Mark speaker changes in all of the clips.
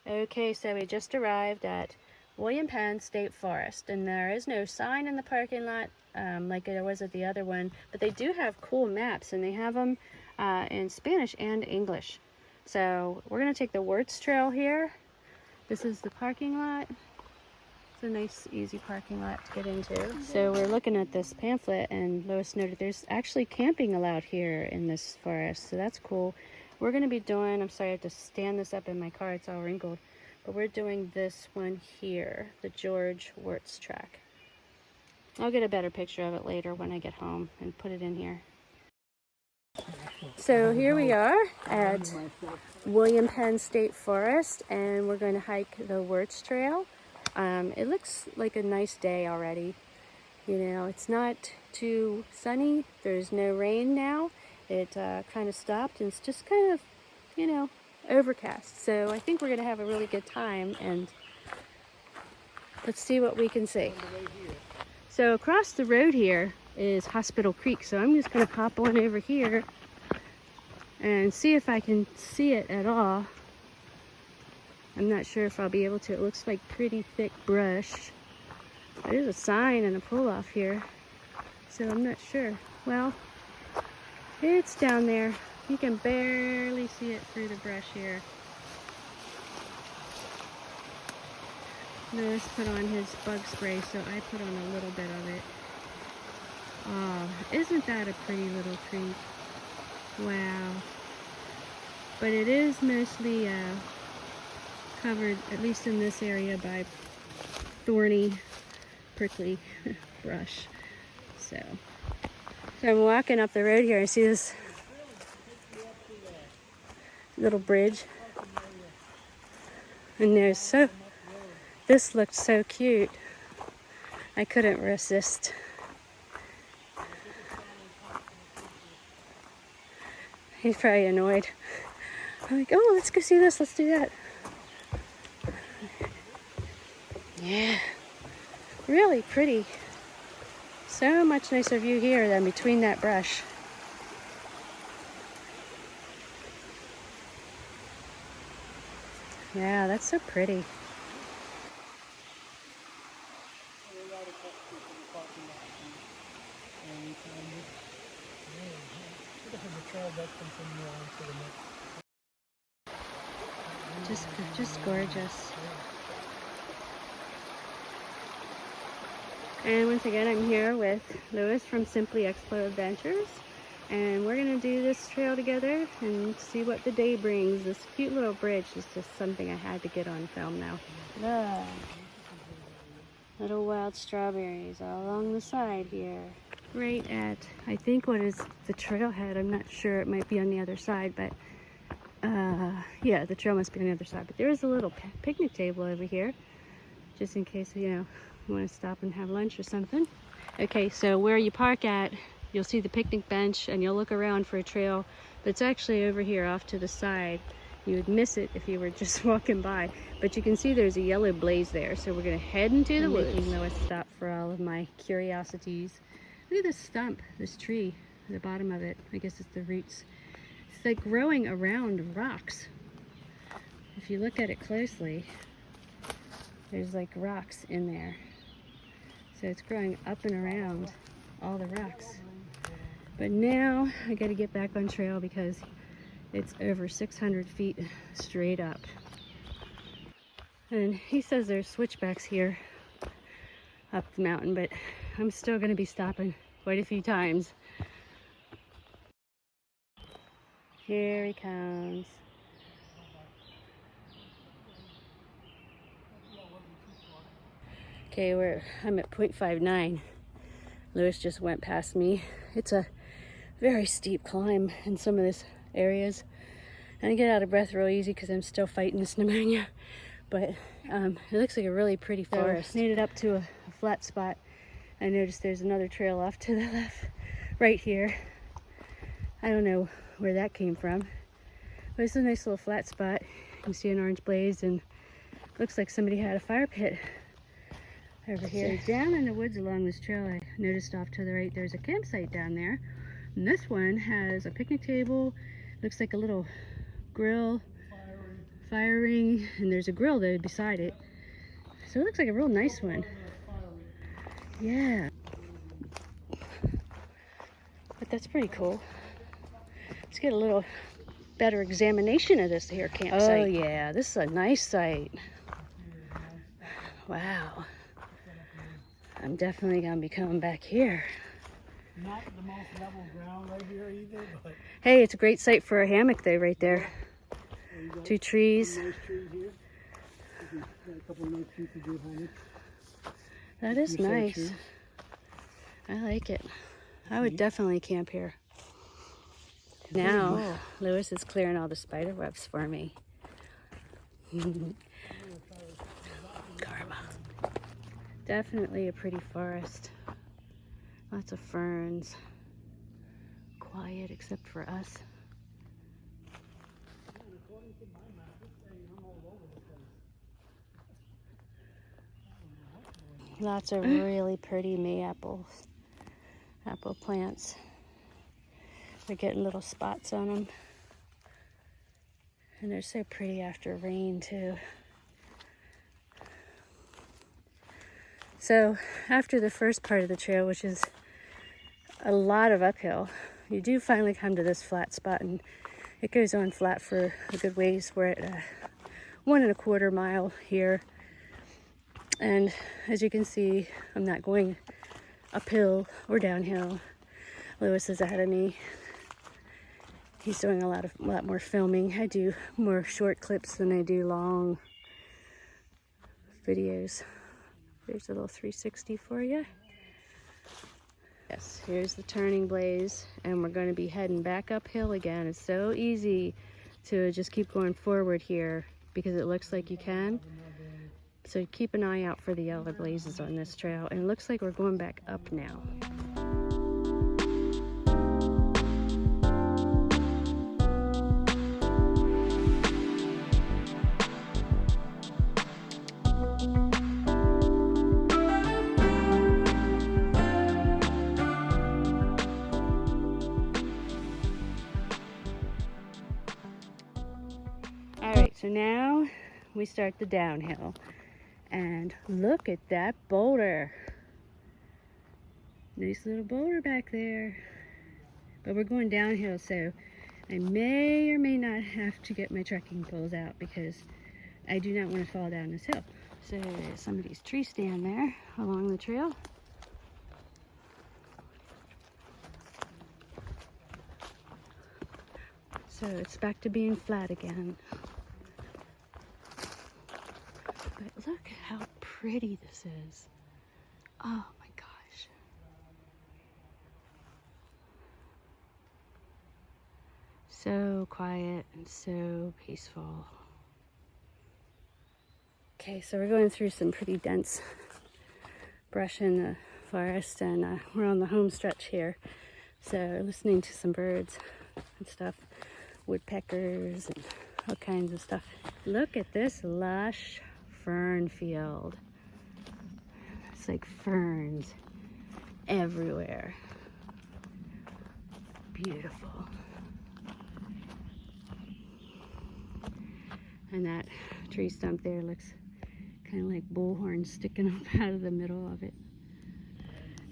Speaker 1: Okay, so we just arrived at William Penn State Forest, and there is no sign in the parking lot like there was at the other one, but they do have cool maps, and they have them in Spanish and English. So we're going to take the Wirtz Trail here. This is the parking lot. It's a nice, easy parking lot to get into. So we're looking at this pamphlet, and Lois noted there's actually camping allowed here in this forest, so that's cool. We're going to be doing, I'm sorry, I have to stand this up in my car, it's all wrinkled, but we're doing this one here, the George Wirtz track. I'll get a better picture of it later when I get home and put it in here. So here we are at William Penn State Forest, and we're going to hike the Wirtz Trail. It looks like a nice day already. You know, it's not too sunny. There's no rain now. It kind of stopped, and it's just kind of, you know, overcast. So I think we're going to have a really good time, and let's see what we can see. So across the road here is Hospital Creek. So I'm just going to hop on over here and see if I can see it at all. I'm not sure if I'll be able to. It looks like pretty thick brush. There's a sign and a pull-off here, so I'm not sure. Well, it's down there. You can barely see it through the brush here. Lewis put on his bug spray, so I put on a little bit of it. Oh, isn't that a pretty little creek? Wow. But it is mostly covered, at least in this area, by thorny, prickly brush. So I'm walking up the road here. I see this little bridge, and this looked so cute. I couldn't resist. He's probably annoyed. I'm like, oh, let's go see this, let's do that. Yeah, really pretty. So much nicer view here than between that brush. Yeah, that's so pretty. Just gorgeous. And once again, I'm here with Lewis from Simply Explo Adventures, and we're gonna do this trail together and see what the day brings. This cute little bridge is just something I had to get on film now. Look, little wild strawberries all along the side here. Right at, I think, what is the trailhead. I'm not sure, it might be on the other side, but yeah, the trail must be on the other side. But there is a little picnic table over here, just in case, you know, you want to stop and have lunch or something. Okay, so where you park at, you'll see the picnic bench, and you'll look around for a trail, but it's actually over here off to the side. You would miss it if you were just walking by, but you can see there's a yellow blaze there. So we're gonna head into the woods. Making Lois stop for all of my curiosities. Look at this stump, this tree, at the bottom of it. I guess it's the roots. It's like growing around rocks. If you look at it closely, there's like rocks in there. So it's growing up and around all the rocks. But now I gotta get back on trail because it's over 600 feet straight up. And he says there's switchbacks here up the mountain, but I'm still gonna be stopping quite a few times. Here he comes. Okay, I'm at 0.59. Lewis just went past me. It's a very steep climb in some of these areas. And I get out of breath real easy because I'm still fighting this pneumonia. But it looks like a really pretty forest. Made it up to a flat spot. I noticed there's another trail off to the left, right here. I don't know where that came from. But it's a nice little flat spot. You can see an orange blaze, and looks like somebody had a fire pit over here. So down in the woods along this trail, I noticed off to the right there's a campsite down there. And this one has a picnic table, looks like a little grill, fire ring, and there's a grill there beside it. So it looks like a real nice one. Yeah. But that's pretty cool. Let's get a little better examination of this here campsite. Oh yeah, this is a nice site. Wow. I'm definitely gonna be coming back here.
Speaker 2: Not the most level ground right here either, but
Speaker 1: hey, it's a great site for a hammock though, right there. Two trees.
Speaker 2: Nice trees here. Got a couple of nice trees to do hammock.
Speaker 1: That is nice. I like it. I would definitely camp here. Now, Lewis is clearing all the spider webs for me. Karma. Definitely a pretty forest. Lots of ferns. Quiet except for us. Lots of really pretty mayapple apple plants. They're getting little spots on them. And they're so pretty after rain too. So after the first part of the trail, which is a lot of uphill, you do finally come to this flat spot, and it goes on flat for a good ways. We're at 1 1/4 mile here. And as you can see, I'm not going uphill or downhill. Lewis is ahead of me. He's doing a lot more filming. I do more short clips than I do long videos. There's a little 360 for you. Yes, here's the turning blaze, and we're going to be heading back uphill again. It's so easy to just keep going forward here because it looks like you can. So keep an eye out for the yellow blazes on this trail. And it looks like we're going back up now. All right, so now we start the downhill. And look at that boulder. Nice little boulder back there. But we're going downhill, so I may or may not have to get my trekking poles out because I do not want to fall down this hill. So there's somebody's tree stand there along the trail. So it's back to being flat again. But look how pretty this is. Oh my gosh. So quiet and so peaceful. Okay, so we're going through some pretty dense brush in the forest, and we're on the home stretch here. So listening to some birds and stuff, woodpeckers and all kinds of stuff. Look at this lush fern field. It's like ferns everywhere. Beautiful. And that tree stump there looks kind of like bullhorns sticking up out of the middle of it.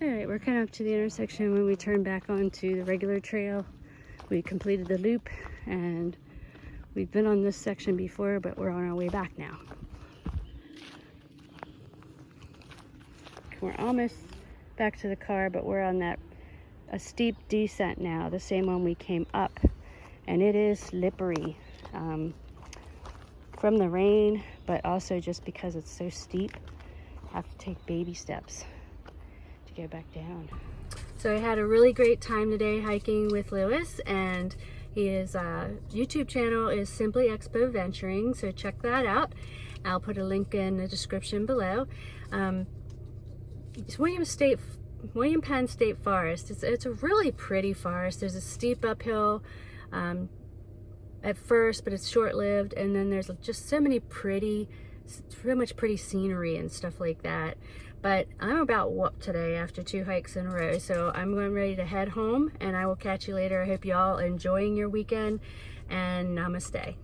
Speaker 1: All right, we're kind of up to the intersection when we turn back onto the regular trail. We completed the loop, and we've been on this section before, but we're on our way back now. We're almost back to the car, but we're on a steep descent now, the same one we came up, and it is slippery from the rain, but also just because it's so steep. I have to take baby steps to go back down. So I had a really great time today hiking with Lewis, and his YouTube channel is Simply Expo Venturing, so check that out. I'll put a link in the description below. It's William Penn State Forest. It's a really pretty forest. There's a steep uphill at first, but it's short-lived, and then there's just so much pretty scenery and stuff like that. But I'm about whooped today after 2 hikes in a row, so I'm ready to head home, and I will catch you later. I hope you all enjoying your weekend, and namaste.